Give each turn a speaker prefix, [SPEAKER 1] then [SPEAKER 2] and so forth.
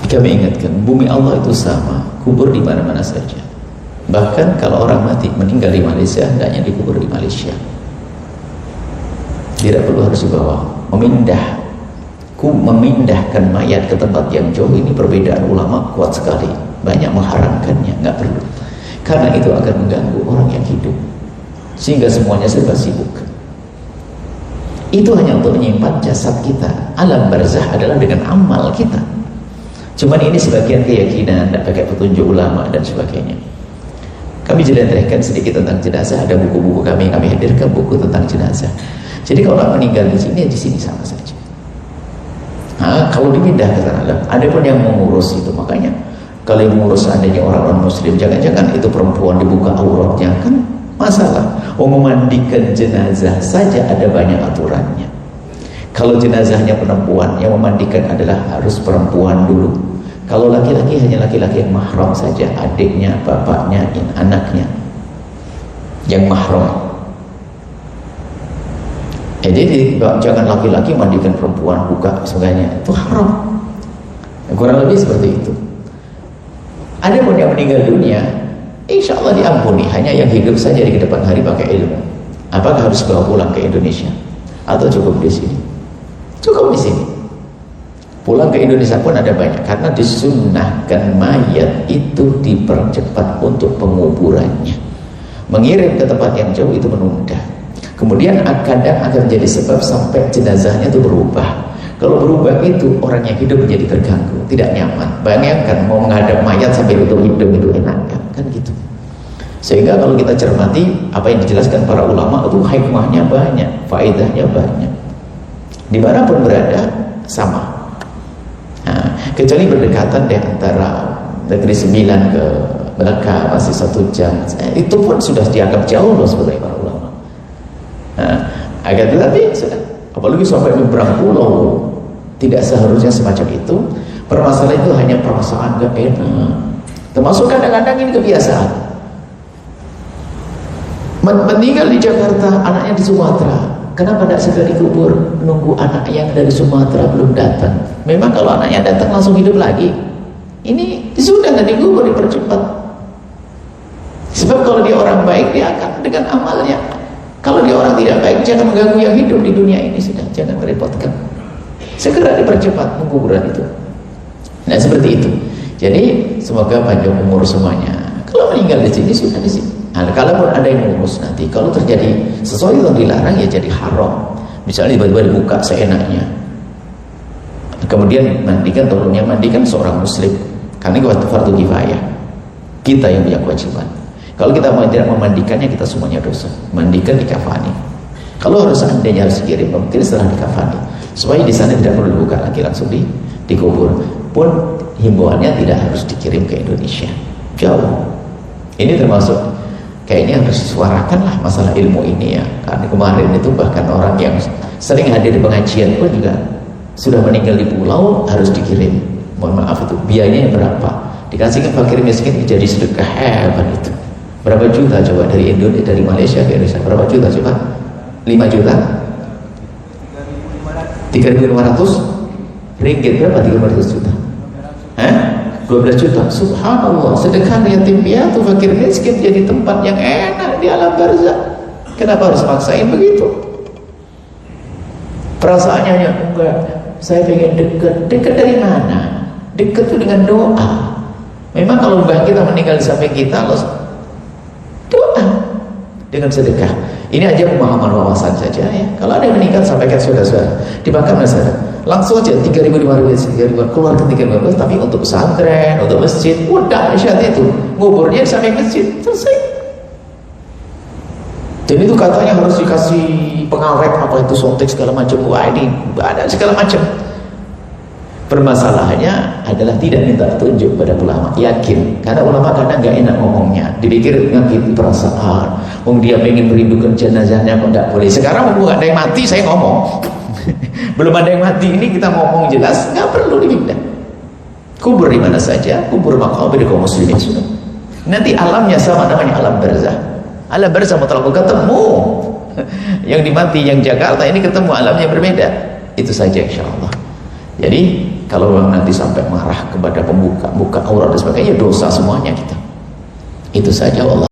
[SPEAKER 1] Kami ingatkan, bumi Allah itu sama, kubur di mana-mana saja. Bahkan kalau orang mati meninggal di Malaysia, hendaknya dikubur di Malaysia. Tidak perlu harus dibawa. Memindahkan mayat ke tempat yang jauh, ini perbedaan ulama kuat sekali. Banyak mengharamkannya, nggak perlu. Karena itu akan mengganggu orang yang hidup, sehingga semuanya serba sibuk. Itu hanya untuk menyimpan jasad kita. Alam barzah adalah dengan amal kita. Cuman ini sebagian keyakinan, tidak pakai petunjuk ulama dan sebagainya. Kami jelaskan sedikit tentang jenazah. Ada buku-buku kami hadirkan buku tentang jenazah. Jadi kalau orang meninggal di sini sama saja. Nah, kalau dipindah ke tanah alam, ada pun yang mengurus itu. Makanya kalau yang mengurus seandainya orang-orang muslim, jangan-jangan itu perempuan dibuka auratnya, kan masalah. Memandikan jenazah saja ada banyak aturannya. Kalau jenazahnya perempuan, yang memandikan adalah harus perempuan dulu. Kalau laki-laki, hanya laki-laki yang mahram saja, adiknya, bapaknya, anaknya yang mahram. Jadi jangan laki-laki mandikan perempuan, buka sebagainya, itu haram. Kurang lebih seperti itu. Ada pun yang meninggal dunia, insya Allah diampuni, hanya yang hidup saja di kedepan hari pakai ilmu. Apakah harus bawa pulang ke Indonesia atau cukup di sini? Cukup di sini. Pulang ke Indonesia pun ada banyak, karena disunnahkan mayat itu dipercepat untuk penguburannya. Mengirim ke tempat yang jauh itu menunda. Kemudian kadang akan menjadi sebab sampai jenazahnya itu berubah. Kalau berubah itu orang yang hidup menjadi terganggu, tidak nyaman. Bayangkan mau menghadap mayat sampai hidup itu enak kan gitu. Sehingga kalau kita cermati apa yang dijelaskan para ulama itu hikmahnya banyak, faedahnya banyak. Dimanapun berada sama. Nah, kecuali berdekatan di antara Negeri Sembilan ke Melaka masih 1 jam, itu pun sudah dianggap jauh loh sebagai para ulama. Nah, agak tetapi sudah, apalagi sampai menyeberang pulau, tidak seharusnya semacam itu. Permasalahan itu hanya perasaan gak enak. Termasuk kadang-kadang ini kebiasaan. Meninggal di Jakarta, anaknya di Sumatera. Kenapa tidak segera dikubur? Menunggu anak yang dari Sumatera belum datang. Memang kalau anaknya datang langsung hidup lagi. Ini sudah tidak dikubur, dipercepat. Sebab kalau dia orang baik, dia akan dengan amalnya. Kalau dia orang tidak baik, jangan mengganggu yang hidup di dunia ini. Sudah, jangan merepotkan. Segera dipercepat penguburan itu. Nah seperti itu. Jadi semoga panjang umur semuanya. Kalau meninggal di sini, sudah di sini. Nah, kalaupun ada yang mengurus nanti, kalau terjadi sesuatu yang dilarang, ya jadi haram. Misalnya tiba-tiba dibuka seenaknya. Kemudian mandikan seorang muslim. Karena itu fardu kifayah. Kita yang punya kewajiban. Kalau kita tidak memandikannya, kita semuanya dosa. Mandikan, dikafani. Kalau harus seandainya harus dikirim, mungkin setelah dikafani. Supaya di sana tidak perlu dibuka lagi, langsung dikubur. Pun himbauannya tidak harus dikirim ke Indonesia. Jauh. Ini termasuk kayaknya harus disuarakan lah masalah ilmu ini ya. Karena kemarin itu bahkan orang yang sering hadir di pengajian pun juga sudah meninggal di pulau harus dikirim. Mohon maaf itu biayanya berapa? Dikasihkan fakir miskin jadi sedekah hebat itu. Berapa juta coba dari Indonesia, dari Malaysia ke Indonesia? Berapa juta coba? 5 juta? 3.500 ringgit. Berapa 300 juta? 12 juta. Subhanallah. Sedekah yatim piatu, fakir miskin jadi tempat yang enak di alam barzah. Kenapa harus maksain begitu? Perasaannya hanya enggak, saya pengen dekat. Dekat dari mana? Dekat itu dengan doa. Memang kalau mbah kita meninggal di samping kita, doa dengan sedekah. Ini aja pemahaman wawasan saja ya. Kalau ada yang meninggal, sampaikan saudara-saudara dibakar masalah. Langsung aja 3.500 keluar ke 3.500, tapi untuk pesantren, untuk masjid, udah syarat itu. Nguburnya di samping masjid, selesai. Dan itu katanya harus dikasih pengawet apa itu sontek segala macam. Wah ini ada segala macam. Permasalahannya adalah tidak minta petunjuk pada ulama, yakin. Karena ulama kadang nggak enak ngomongnya, dipikir ngakiti perasaan. Dia pengen merindukan jenazahnya kok nggak boleh. Sekarang mau nggak ada yang mati, saya ngomong. Belum ada yang mati ini kita ngomong jelas, nggak perlu dipindah. Kubur di mana saja, kubur makabir kaum muslimin sudah. Nanti alamnya sama, namanya alam barzah. Alam barzah mutlak ketemu. Yang dimati, yang Jakarta ini ketemu alamnya berbeda. Itu saja insya Allah. Jadi kalau nanti sampai marah kepada buka aurat dan sebagainya, dosa semuanya kita. Itu saja Allah.